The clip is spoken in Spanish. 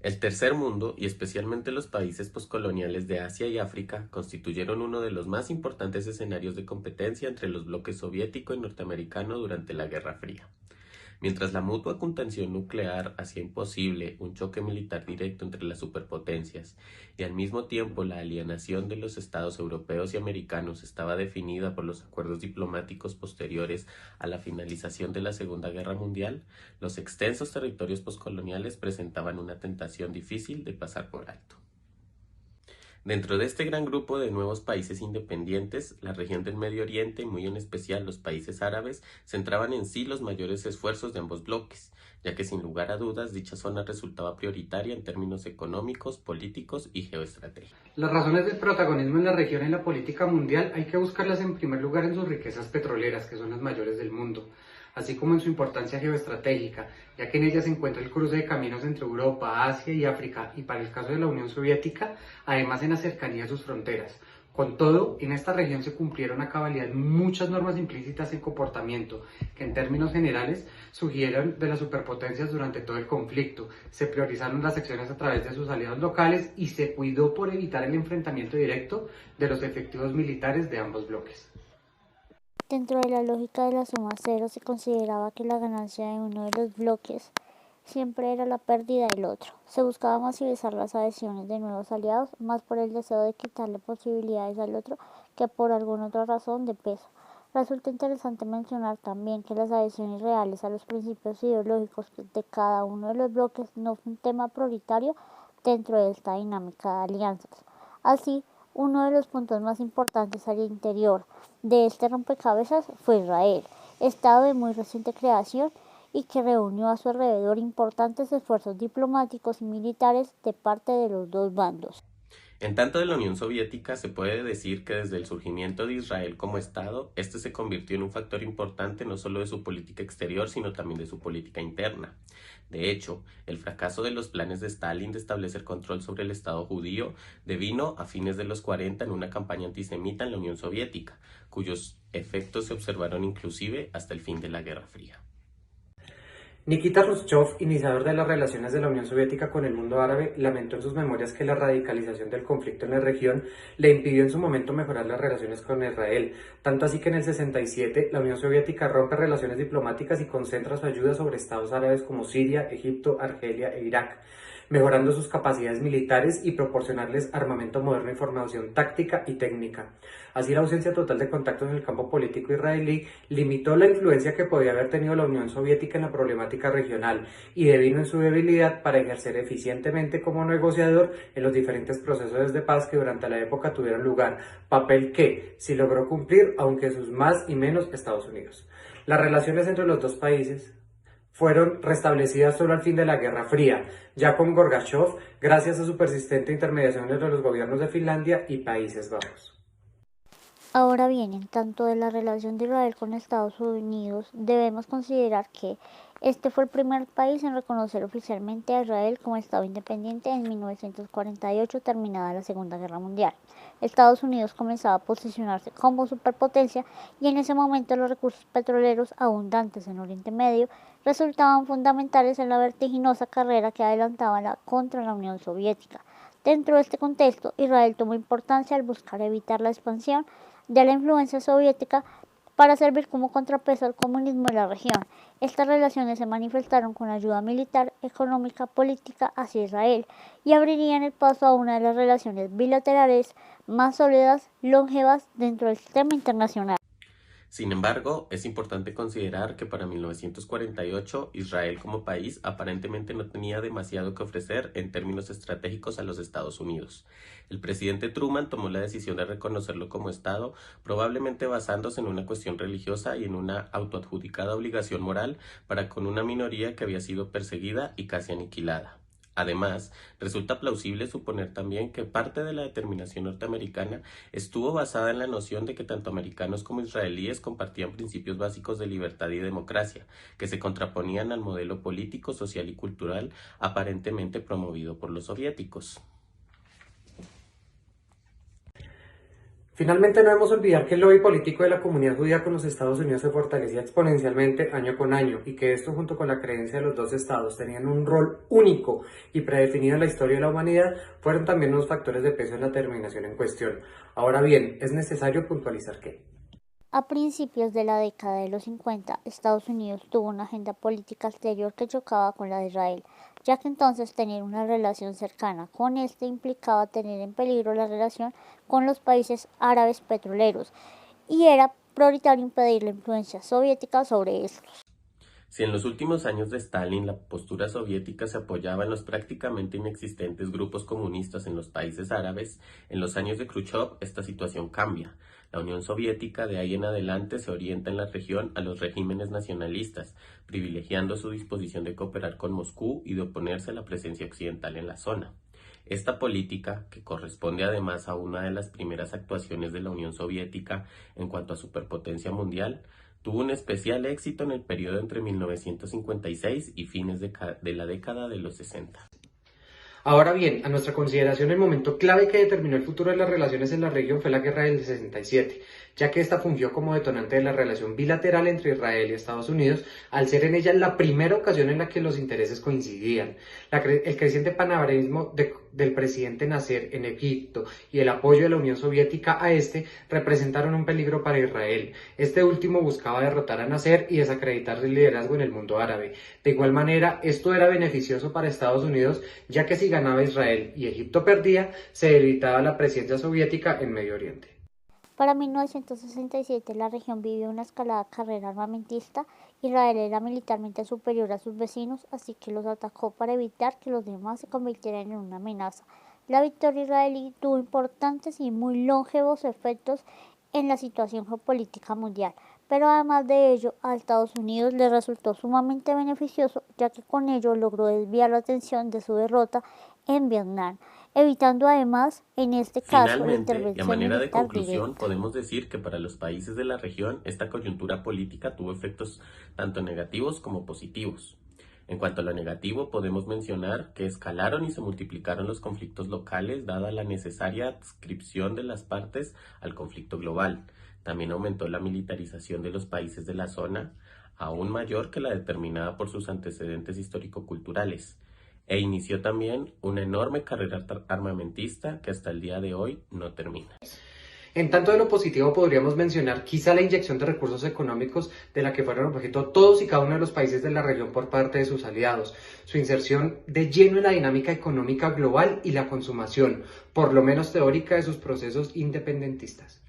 El tercer mundo, y especialmente los países poscoloniales de Asia y África, constituyeron uno de los más importantes escenarios de competencia entre los bloques soviético y norteamericano durante la Guerra Fría. Mientras la mutua contención nuclear hacía imposible un choque militar directo entre las superpotencias y al mismo tiempo la alienación de los estados europeos y americanos estaba definida por los acuerdos diplomáticos posteriores a la finalización de la Segunda Guerra Mundial, los extensos territorios poscoloniales presentaban una tentación difícil de pasar por alto. Dentro de este gran grupo de nuevos países independientes, la región del Medio Oriente y muy en especial los países árabes centraban en sí los mayores esfuerzos de ambos bloques, ya que sin lugar a dudas dicha zona resultaba prioritaria en términos económicos, políticos y geoestratégicos. Las razones del protagonismo en la región en la política mundial hay que buscarlas en primer lugar en sus riquezas petroleras, que son las mayores del mundo, así como en su importancia geoestratégica, ya que en ella se encuentra el cruce de caminos entre Europa, Asia y África, y para el caso de la Unión Soviética, además en la cercanía a sus fronteras. Con todo, en esta región se cumplieron a cabalidad muchas normas implícitas en comportamiento, que en términos generales surgieron de las superpotencias durante todo el conflicto. Se priorizaron las acciones a través de sus aliados locales y se cuidó por evitar el enfrentamiento directo de los efectivos militares de ambos bloques. Dentro de la lógica de la suma cero se consideraba que la ganancia de uno de los bloques siempre era la pérdida del otro. Se buscaba masivizar las adhesiones de nuevos aliados, más por el deseo de quitarle posibilidades al otro que por alguna otra razón de peso. Resulta interesante mencionar también que las adhesiones reales a los principios ideológicos de cada uno de los bloques no fue un tema prioritario dentro de esta dinámica de alianzas. Así, uno de los puntos más importantes al interior de este rompecabezas fue Israel, estado de muy reciente creación y que reunió a su alrededor importantes esfuerzos diplomáticos y militares de parte de los dos bandos. En tanto de la Unión Soviética, se puede decir que desde el surgimiento de Israel como Estado, este se convirtió en un factor importante no solo de su política exterior, sino también de su política interna. De hecho, el fracaso de los planes de Stalin de establecer control sobre el Estado judío devino a fines de los 40 en una campaña antisemita en la Unión Soviética, cuyos efectos se observaron inclusive hasta el fin de la Guerra Fría. Nikita Khrushchev, iniciador de las relaciones de la Unión Soviética con el mundo árabe, lamentó en sus memorias que la radicalización del conflicto en la región le impidió en su momento mejorar las relaciones con Israel, tanto así que en el 67 la Unión Soviética rompe relaciones diplomáticas y concentra su ayuda sobre estados árabes como Siria, Egipto, Argelia e Irak, mejorando sus capacidades militares y proporcionarles armamento moderno y formación táctica y técnica. Así, la ausencia total de contactos en el campo político israelí limitó la influencia que podía haber tenido la Unión Soviética en la problemática regional y devino en su debilidad para ejercer eficientemente como negociador en los diferentes procesos de paz que durante la época tuvieron lugar, papel que sí logró cumplir, aunque sus más y menos Estados Unidos. Las relaciones entre los dos países fueron restablecidas solo al fin de la Guerra Fría, ya con Gorbachev, gracias a su persistente intermediación entre los gobiernos de Finlandia y Países Bajos. Ahora bien, en tanto de la relación de Israel con Estados Unidos, debemos considerar que este fue el primer país en reconocer oficialmente a Israel como Estado independiente en 1948, terminada la Segunda Guerra Mundial. Estados Unidos comenzaba a posicionarse como superpotencia y en ese momento los recursos petroleros abundantes en Oriente Medio resultaban fundamentales en la vertiginosa carrera que adelantaba contra la Unión Soviética. Dentro de este contexto, Israel tomó importancia al buscar evitar la expansión de la influencia soviética para servir como contrapeso al comunismo en la región. Estas relaciones se manifestaron con ayuda militar, económica, política hacia Israel y abrirían el paso a una de las relaciones bilaterales más sólidas, longevas dentro del sistema internacional. Sin embargo, es importante considerar que para 1948 Israel como país aparentemente no tenía demasiado que ofrecer en términos estratégicos a los Estados Unidos. El presidente Truman tomó la decisión de reconocerlo como Estado, probablemente basándose en una cuestión religiosa y en una autoadjudicada obligación moral para con una minoría que había sido perseguida y casi aniquilada. Además, resulta plausible suponer también que parte de la determinación norteamericana estuvo basada en la noción de que tanto americanos como israelíes compartían principios básicos de libertad y democracia, que se contraponían al modelo político, social y cultural aparentemente promovido por los soviéticos. Finalmente, no debemos olvidar que el lobby político de la comunidad judía con los Estados Unidos se fortalecía exponencialmente año con año y que esto, junto con la creencia de los dos estados, tenían un rol único y predefinido en la historia de la humanidad, fueron también unos factores de peso en la terminación en cuestión. Ahora bien, es necesario puntualizar que a principios de la década de los 50, Estados Unidos tuvo una agenda política exterior que chocaba con la de Israel, ya que entonces tener una relación cercana con este implicaba tener en peligro la relación con los países árabes petroleros, y era prioritario impedir la influencia soviética sobre estos. Si en los últimos años de Stalin la postura soviética se apoyaba en los prácticamente inexistentes grupos comunistas en los países árabes, en los años de Khrushchev esta situación cambia. La Unión Soviética de ahí en adelante se orienta en la región a los regímenes nacionalistas, privilegiando su disposición de cooperar con Moscú y de oponerse a la presencia occidental en la zona. Esta política, que corresponde además a una de las primeras actuaciones de la Unión Soviética en cuanto a superpotencia mundial, tuvo un especial éxito en el periodo entre 1956 y fines de la década de los 60. Ahora bien, a nuestra consideración el momento clave que determinó el futuro de las relaciones en la región fue la Guerra del 67, ya que esta fungió como detonante de la relación bilateral entre Israel y Estados Unidos, al ser en ella la primera ocasión en la que los intereses coincidían. El creciente panarabismo del presidente Nasser en Egipto y el apoyo de la Unión Soviética a este representaron un peligro para Israel. Este último buscaba derrotar a Nasser y desacreditar su liderazgo en el mundo árabe. De igual manera, esto era beneficioso para Estados Unidos, ya que si ganaba Israel y Egipto perdía, se debilitaba la presencia soviética en Medio Oriente. Para 1967 la región vivió una escalada carrera armamentista. Israel era militarmente superior a sus vecinos, así que los atacó para evitar que los demás se convirtieran en una amenaza. La victoria israelí tuvo importantes y muy longevos efectos en la situación geopolítica mundial, pero además de ello a Estados Unidos le resultó sumamente beneficioso, ya que con ello logró desviar la atención de su derrota en Vietnam, evitando además, en este caso, la intervención y a manera de militar conclusión, directa. podemos decir que para los países de la región esta coyuntura política tuvo efectos tanto negativos como positivos. En cuanto a lo negativo, podemos mencionar que escalaron y se multiplicaron los conflictos locales dada la necesaria adscripción de las partes al conflicto global. También aumentó la militarización de los países de la zona, aún mayor que la determinada por sus antecedentes histórico-culturales, e inició también una enorme carrera armamentista que hasta el día de hoy no termina. En tanto de lo positivo podríamos mencionar quizá la inyección de recursos económicos de la que fueron objeto todos y cada uno de los países de la región por parte de sus aliados, su inserción de lleno en la dinámica económica global y la consumación, por lo menos teórica, de sus procesos independentistas.